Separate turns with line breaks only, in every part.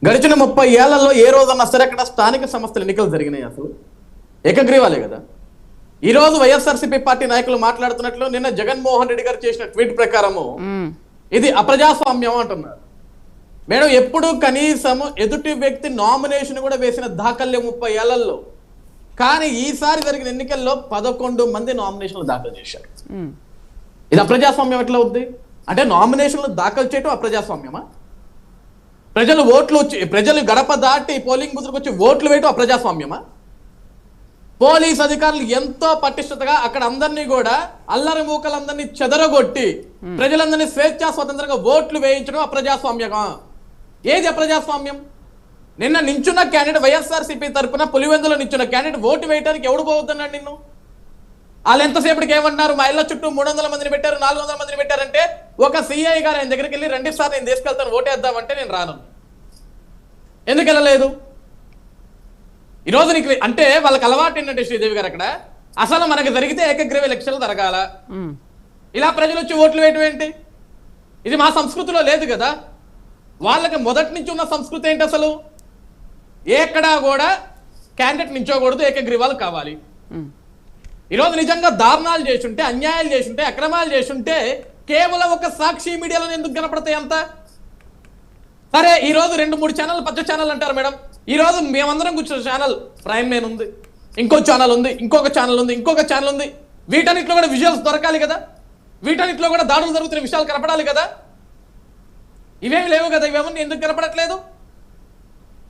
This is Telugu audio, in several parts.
గడిచిన 30 ఏళ్లలో ఏ రోజన్నా సరే అక్కడ స్థానిక సంస్థల ఎన్నికలు జరిగినాయి? అసలు ఏకగ్రీవాలే కదా. ఈ రోజు వైఎస్ఆర్సీపీ పార్టీ నాయకులు మాట్లాడుతున్నట్లు నిన్న జగన్మోహన్ రెడ్డి గారు చేసిన ట్వీట్ ప్రకారము ఇది అప్రజాస్వామ్యం అంటున్నారు. మేడం, ఎప్పుడు కనీసం ఎదుటి వ్యక్తి నామినేషన్ కూడా వేసిన దాఖలే 30 ఏళ్లలో. కానీ ఈసారి జరిగిన ఎన్నికల్లో 11 మంది నామినేషన్లు దాఖలు చేశారు. ఇది అప్రజాస్వామ్యం ఎట్లా అవుద్ది? అంటే నామినేషన్లు దాఖలు చేయటం అప్రజాస్వామ్యమా? ప్రజలు గడప దాటి పోలింగ్ బూత్లకు వచ్చి ఓట్లు వేయటం అప్రజాస్వామ్యమా? పోలీస్ అధికారులు ఎంతో పటిష్టతగా అక్కడ అందరినీ కూడా అల్లరి మూకలందరినీ చెదరగొట్టి ప్రజలందరినీ స్వేచ్ఛా స్వతంత్రంగా ఓట్లు వేయించడం అప్రజాస్వామ్యమా? ఏది అప్రజాస్వామ్యం? నిన్న నించున్న క్యాండిడేట్ వైఎస్ఆర్సీపీ తరఫున పులివెందులో నించున్న క్యాండిడేట్ ఓటు వేయడానికి ఎవడు పోవద్దన్నాడు నిన్ను? వాళ్ళు ఎంతసేపటికి ఏమన్నారు? మా ఇళ్ళ చుట్టూ 300 మందిని పెట్టారు, 400 మందిని పెట్టారంటే ఒక సిఐ గారు ఆయన దగ్గరికి వెళ్ళి 2 సార్లు నేను తీసుకెళ్తాను ఓటేద్దామంటే నేను రాను. ఎందుకు వెళ్ళలేదు? ఈరోజు నీకు అంటే వాళ్ళకి అలవాటు ఏంటంటే శ్రీదేవి గారు అక్కడ అసలు మనకి జరిగితే ఏకగ్రీవ ఎలక్షన్లు జరగాల, ఇలా ప్రజలు వచ్చి ఓట్లు వేయటం ఏంటి? ఇది మా సంస్కృతిలో లేదు కదా. వాళ్ళకి మొదటి నుంచి ఉన్న సంస్కృతి ఏంటి? అసలు ఎక్కడా కూడా క్యాండిడేట్ నించోకూడదు, ఏకగ్రీవాలు కావాలి. ఈరోజు నిజంగా దారుణాలు చేసుంటే, అన్యాయాలు చేసుంటే, అక్రమాలు చేసుంటే కేవలం ఒక సాక్షి మీడియాలో ఎందుకు కనపడతాయి అంతా? సరే, ఈరోజు 2-3 ఛానల్ పెద్ద ఛానల్ అంటారు మేడం. ఈరోజు మేమందరం కూర్చున్న ఛానల్ ప్రైమ్ మెయిన్ ఉంది, ఇంకో ఛానల్ ఉంది, ఇంకొక ఛానల్ ఉంది, ఇంకొక ఛానల్ ఉంది. వీటన్నిటిలో కూడా విజువల్స్ దొరకాలి కదా, వీటన్నిటిలో కూడా దాడులు జరుగుతున్న విషయాలు కనపడాలి కదా. ఇవేమి లేవు కదా, ఇవేమన్నా ఎందుకు కనపడట్లేదు?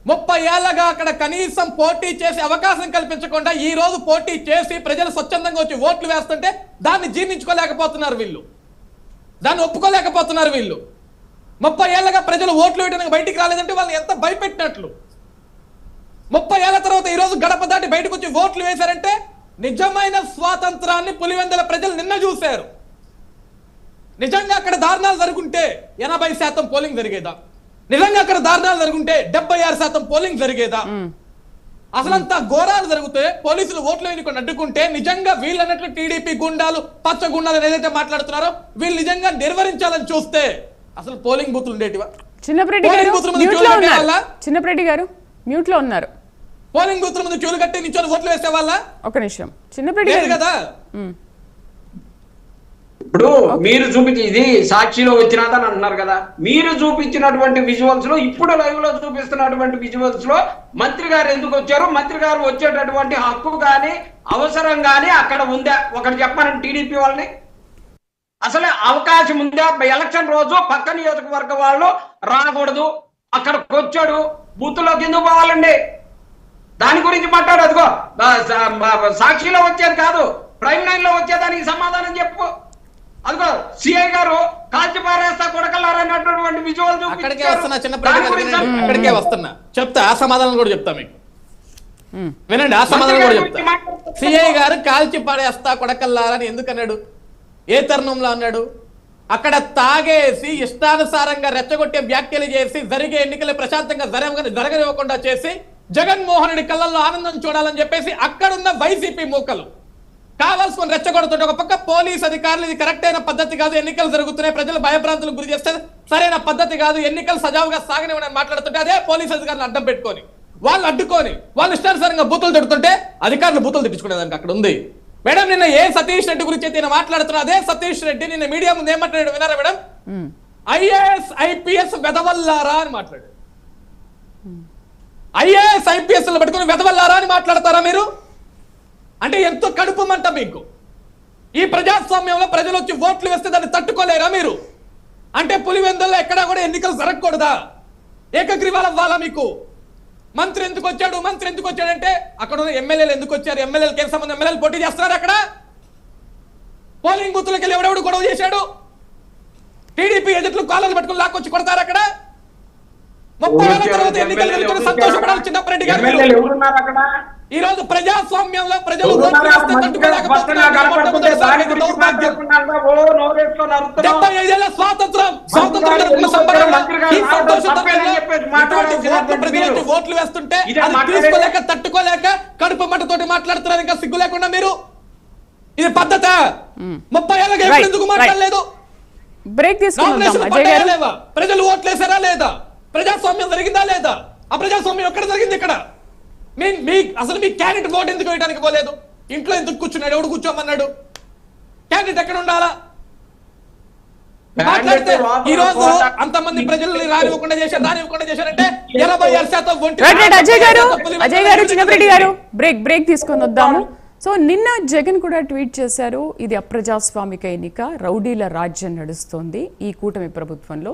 30 ఏళ్ళగా అక్కడ కనీసం పోటీ చేసే అవకాశం కల్పించకుండా ఈ రోజు పోటీ చేసి ప్రజలు స్వచ్ఛందంగా వచ్చి ఓట్లు వేస్తుంటే దాన్ని జీర్ణించుకోలేకపోతున్నారు వీళ్ళు, దాన్ని ఒప్పుకోలేకపోతున్నారు వీళ్ళు. 30 ఏళ్ళగా ప్రజలు ఓట్లు వేయడానికి బయటికి రాలేదంటే వాళ్ళు ఎంత భయపెట్టినట్లు. 30 ఏళ్ల తర్వాత ఈ రోజు గడప దాటి బయటకు వచ్చి ఓట్లు వేశారంటే నిజమైన స్వాతంత్రాన్ని పులివెందుల ప్రజలు నిన్న చూశారు. నిజంగా అక్కడ దారుణాలు జరుగుంటే 80% పోలింగ్ జరిగేదా? నిజంగా అక్కడ దారుణాలు జరుగుంటే 76% పోలింగ్ జరిగేదా? అసలంతా ఘోరాలు జరిగితే పోలీసులు ఓట్లు వేయకుండా అడ్డుకుంటే నిజంగా వీళ్ళు అన్నట్లు టీడీపీ గుండాలు, పచ్చ గుండాలు ఏదైతే మాట్లాడుతున్నారో వీళ్ళు నిజంగా నిర్వహించాలని చూస్తే అసలు పోలింగ్ బూత్లు ఉండేటివా?
చిన్నప్రెడ్డి గారు మ్యూట్ లో ఉన్నారు.
పోలింగ్ బూత్ల ముందు క్యూలు కట్టి నించొని ఓట్లు వేసే వాళ్ళ?
ఒక నిమిషం, చిన్నప్రెడ్డి గారు
కదా.
ఇప్పుడు మీరు చూపించి ఇది సాక్షిలో వచ్చినాదని అంటున్నారు కదా, మీరు చూపించినటువంటి విజువల్స్ లో, ఇప్పుడు లైవ్ లో చూపిస్తున్నటువంటి విజువల్స్ లో మంత్రి గారు ఎందుకు వచ్చారు, మంత్రి గారు వచ్చేటటువంటి హక్కు కానీ అవసరం కానీ అక్కడ ఉందా? ఒకటి చెప్పానండి, టీడీపీ వాళ్ళని అసలే అవకాశం ఉందా? ఎలక్షన్ రోజు పక్క నియోజకవర్గ వాళ్ళు రాకూడదు, అక్కడికి వచ్చాడు బూత్లోకి ఎందుకు పోవాలండి? దాని గురించి మాట్లాడు. అదిగో సాక్షిలో వచ్చేది కాదు, ప్రైమ్ లైన్ లో వచ్చేదానికి సమాధానం చెప్పు. అదిగో సిఐ గారు కాల్చి పారేస్తా కొడకల్లారన్నటువంటి విజువల్
అక్కడికే వస్తున్నా చెప్తా, ఆ సమాధానం కూడా చెప్తా మీకు. వినండి, ఆ సమాధానం కూడా చెప్తా. సిఐ గారు కాల్చి పారేస్తా కొడకల్లారని ఎందుకు అన్నాడు? ఏ తరుణంలో అన్నాడు? అక్కడ తాగేసి ఇష్టానుసారంగా రెచ్చగొట్టే వ్యాఖ్యలు చేసి జరిగే ఎన్నికలు ప్రశాంతంగా జరగనివ్వకుండా చేసి జగన్మోహన్ రెడ్డి కళ్ళల్లో ఆనందం చూడాలని చెప్పేసి అక్కడున్న వైసీపీ మూకలు కావాల్సుకొని రెచ్చగొడుతుంటే ఒక పక్క పోలీస్ అధికారులు ఇది కరెక్ట్ అయిన పద్ధతి కాదు, ఎన్నికలు జరుగుతున్నాయి, ప్రజలు భయభ్రాంతులకు గురి చేస్తే సరైన పద్ధతి కాదు, ఎన్నికలు సజావుగా సాగనివ్వని మాట్లాడుతుంటే అదే పోలీస్ అధికారులు అడ్డం పెట్టుకొని వాళ్ళు అడ్డుకొని వాళ్ళు ఇష్టానుసారంగా బూతులు తిడుతుంటే అధికారులు బూతులు తిట్టుకునేదానికి అక్కడ ఉంది. మేడం, నిన్న ఏ సతీష్ రెడ్డి గురించి అయితే మాట్లాడుతున్నా అదే సతీష్ రెడ్డి నిన్న మీడియా ముందు ఏమంటాడు విన్నారా మేడం? ఐఏఎస్ ఐపీఎస్ వెదవల్లారా అని మాట్లాడు. ఐఏఎస్ ఐపీఎస్ పెట్టుకుని వెదవల్లారా అని మాట్లాడతారా మీరు? అంటే ఎంతో కడుపు మంట మీకు. ఈ ప్రజాస్వామ్యంలో ప్రజలు వచ్చి ఓట్లు వేస్తే దాన్ని తట్టుకోలేరా మీరు? అంటే పులివెందుల్లో ఎక్కడా కూడా ఎన్నికలు జరగకూడదా? ఏకగ్రీవాలు అవ్వాలా మీకు? మంత్రి ఎందుకు వచ్చాడు, మంత్రి ఎందుకు వచ్చాడంటే అక్కడ ఉన్న ఎమ్మెల్యేలు ఎందుకు వచ్చారు? ఎమ్మెల్యేలకు ఏం సంబంధం? ఎమ్మెల్యేలు పోటీ చేస్తున్నారు అక్కడ. పోలింగ్ బూత్లకి వెళ్ళి ఎవడెవడు గొడవ చేశాడు? టీడీపీ ఎదుట్లు కాళ్ళు పట్టుకుని లాక్కొచ్చి కొడతారు అక్కడ. 30 ఏళ్ల తర్వాత ఎన్నికలు జరుగుతున్న సంతోషపడాలి చిన్నప్పరెడ్డి గారు. ఈ రోజు ప్రజాస్వామ్యంలో ప్రజలు ఓట్లు వేస్తే తట్టుకోలేకపోతున్నారు. 75 ఏళ్ల స్వాతంత్రం ఓట్లు వేస్తుంటే తీసుకోలేక తట్టుకోలేక కడుపు మంటతోటి మాట్లాడుతున్నారు. ఇంకా సిగ్గు లేకుండా మీరు, ఇది పద్ధత? 30 ఏళ్ళగా ఎందుకు మాట్లాడలేదు?
బ్రేక్ తీసుకుందాం.
ప్రజలు ఓట్లేసారా లేదా? ప్రజాస్వామ్యం జరిగిందా లేదా? ఆ ప్రజాస్వామ్యం ఎక్కడ జరిగింది? ఇక్కడ అసలు మీ క్యాండిడేట్ ఓటు ఎందుకు వేయడానికి పోలేదు? ఇంట్లో ఎందుకు కూర్చున్నాడు? ఎవడు కూర్చోమన్నాడు? క్యాండిడేట్ ఎక్కడ ఉండాలా? మాట్లాడితే ఈ రోజు అంతమంది ప్రజల్ని రానివ్వకుండా చేశారంటే 86%
అజయ్ గారు చిన్నరెడ్డి గారు బ్రేక్ తీసుకొని వద్దాము. సో నిన్న జగన్ కూడా ట్వీట్ చేశారు, ఇది అప్రజాస్వామిక ఎన్నిక, రౌడీల రాజ్యం నడుస్తోంది ఈ కూటమి ప్రభుత్వంలో.